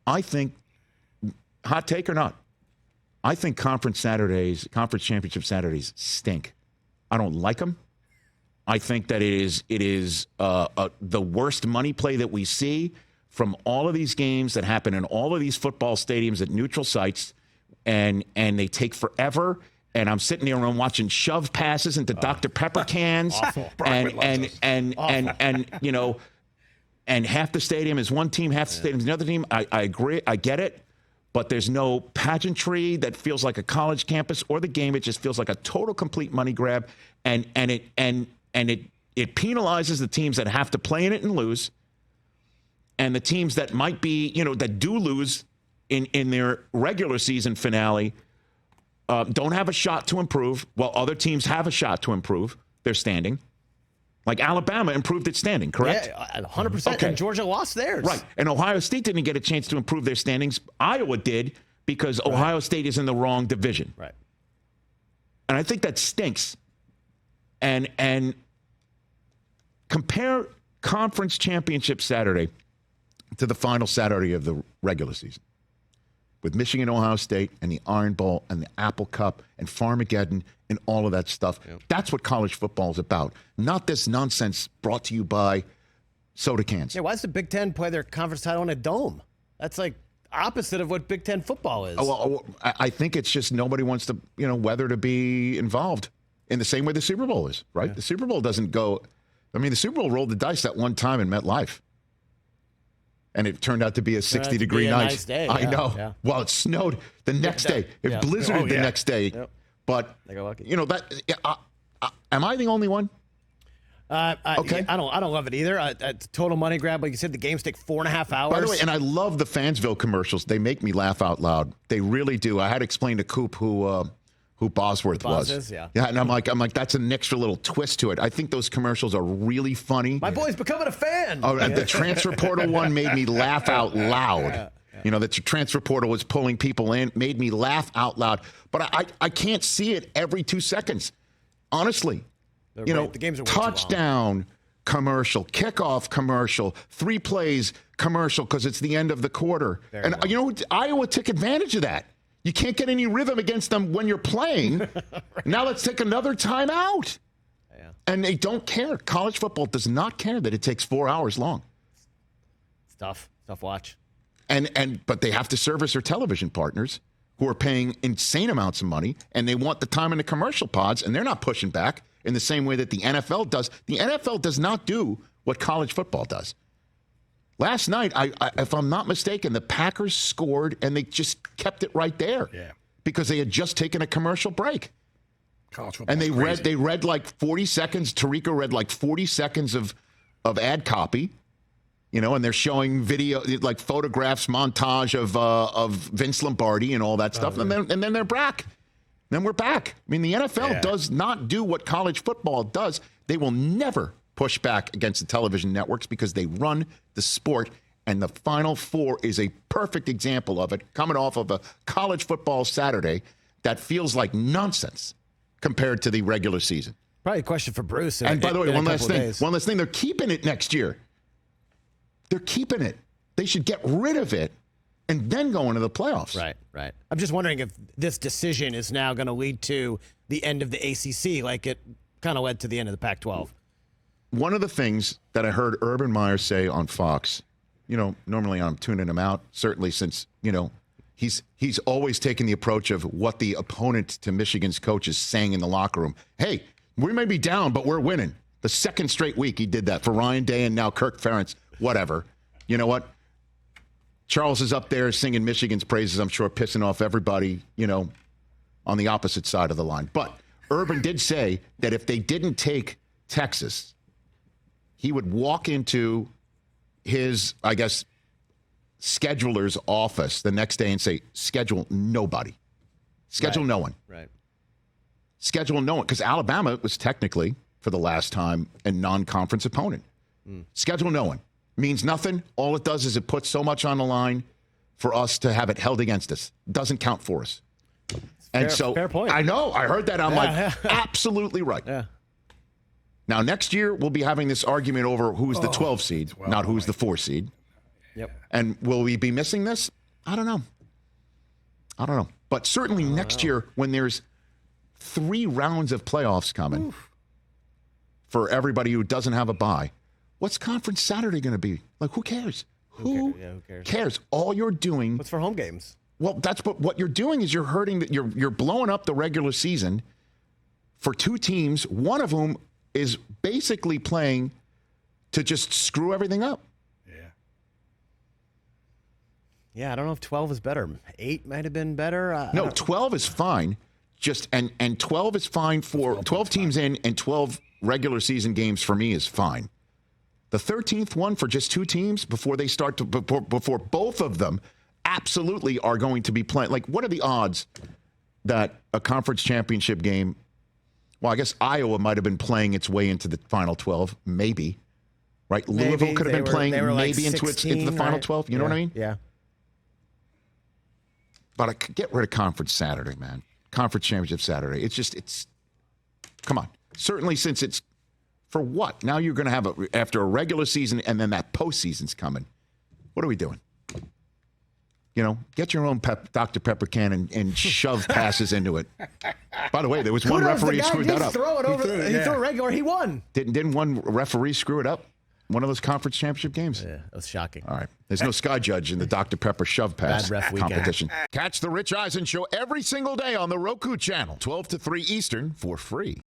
I think, hot take or not, I think conference championship Saturdays stink. I don't like them. I think that it is the worst money play that we see from all of these games that happen in all of these football stadiums at neutral sites, and they take forever. And I'm sitting there and I'm watching shove passes into Dr. Pepper cans, and you know, and half the stadium is one team, half the stadium is another team. I agree, I get it, but there's no pageantry that feels like a college campus or the game. It just feels like a total, complete money grab, and it penalizes the teams that have to play in it and lose, and the teams that might be, you know, that do lose in their regular season finale. Don't have a shot to improve, while other teams have a shot to improve their standing. Like Alabama improved its standing, correct? Yeah, 100%. Okay. And Georgia lost theirs. Right. And Ohio State didn't get a chance to improve their standings. Iowa did, because Ohio State is in the wrong division. Right. And I think that stinks. And compare conference championship Saturday to the final Saturday of the regular season, with Michigan, Ohio State, and the Iron Bowl, and the Apple Cup, and Farmageddon, and all of that stuff. Yep. That's what college football is about. Not this nonsense brought to you by soda cans. Yeah, why does the Big Ten play their conference title in a dome? That's like opposite of what Big Ten football is. Well, I think it's just nobody wants to, you know, whether to be involved in the same way the Super Bowl is, right? Yeah. The Super Bowl doesn't go. I mean, the Super Bowl rolled the dice that one time in MetLife. And it turned out to be a 60-degree night. Nice day. I know. Yeah. Well, it snowed the next day. It blizzarded the next day. Yep. But, you know, that am I the only one? Okay. I don't love it either. It's total money grab. Like you said, the games take 4.5 hours. By the way, and I love the Fansville commercials. They make me laugh out loud. They really do. I had to explain to Coop who Bosworth was. Yeah, and I'm like, that's an extra little twist to it. I think those commercials are really funny. My boy's becoming a fan. Oh, the transfer portal one made me laugh out loud. Yeah. You know, that the transfer portal was pulling people in, made me laugh out loud. But I can't see it every 2 seconds. Honestly, the games are touchdown commercial, kickoff commercial, 3 plays commercial because it's the end of the quarter. You know, Iowa took advantage of that. You can't get any rhythm against them when you're playing. Right. Now let's take another timeout. Yeah. And they don't care. College football does not care that it takes 4 hours long. It's tough. Tough watch. But they have to service their television partners who are paying insane amounts of money, and they want the time in the commercial pods, and they're not pushing back in the same way that the NFL does. The NFL does not do what college football does. Last night, if I'm not mistaken, the Packers scored, and they just kept it right there because they had just taken a commercial break. And they read like 40 seconds. Tariqa read like 40 seconds of ad copy, you know, and they're showing video, like photographs, montage of Vince Lombardi and all that stuff. And then they're back. Then we're back. I mean, the NFL does not do what college football does. They will never push back against the television networks because they run the sport, and the Final Four is a perfect example of it, coming off of a college football Saturday that feels like nonsense compared to the regular season. Probably a question for Bruce. And by the way, one last thing. They're keeping it next year. They're keeping it. They should get rid of it and then go into the playoffs. Right. I'm just wondering if this decision is now going to lead to the end of the ACC like it kind of led to the end of the Pac-12. One of the things that I heard Urban Meyer say on Fox, you know, normally I'm tuning him out, certainly since, you know, he's always taken the approach of what the opponent to Michigan's coach is saying in the locker room. Hey, we may be down, but we're winning. The second straight week he did that for Ryan Day and now Kirk Ferentz, whatever. You know what? Charles is up there singing Michigan's praises, I'm sure, pissing off everybody, you know, on the opposite side of the line. But Urban did say that if they didn't take Texas, he would walk into his, I guess, scheduler's office the next day and say, schedule nobody. Schedule no one. Right. Schedule no one. Because Alabama was technically, for the last time, a non-conference opponent. Schedule no one. Means nothing. All it does is it puts so much on the line for us to have it held against us. Doesn't count for us. Fair point. I know. I heard that. I'm absolutely right. Yeah. Now, next year, we'll be having this argument over who's the 12 seed, not who's the 4 seed. Yep. And will we be missing this? I don't know. But certainly next year, when there's 3 rounds of playoffs coming for everybody who doesn't have a bye, what's Conference Saturday going to be? Like, who cares? Who cares? All you're doing. What's for home games? Well, that's what you're doing is you're hurting. You're blowing up the regular season for 2 teams, one of whom is basically playing to just screw everything up. Yeah, I don't know if 12 is better. 8 might have been better. No, 12 is fine. And 12 is fine for 12 teams in, and 12 regular season games for me is fine. The 13th one for just 2 teams before they start to before both of them absolutely are going to be playing. Like, what are the odds that a conference championship game? Well, I guess Iowa might have been playing its way into the final 12, maybe. Right? Maybe. Louisville could have been playing maybe like into 16, the final right? 12. You know what I mean? Yeah. But I could get rid of Conference Saturday, man. Conference Championship Saturday. It's come on. Certainly, since it's for what? Now you're going to have after a regular season, and then that postseason's coming. What are we doing? You know, get your own Dr. Pepper can and shove passes into it. By the way, there was one referee who screwed that up. He threw a regular. He won. Didn't one referee screw it up? One of those conference championship games? Yeah, that was shocking. All right. There's no Sky Judge in the Dr. Pepper shove pass Bad ref weekend. competition. Catch the Rich Eisen Show every single day on the Roku channel, 12 to 3 Eastern, for free.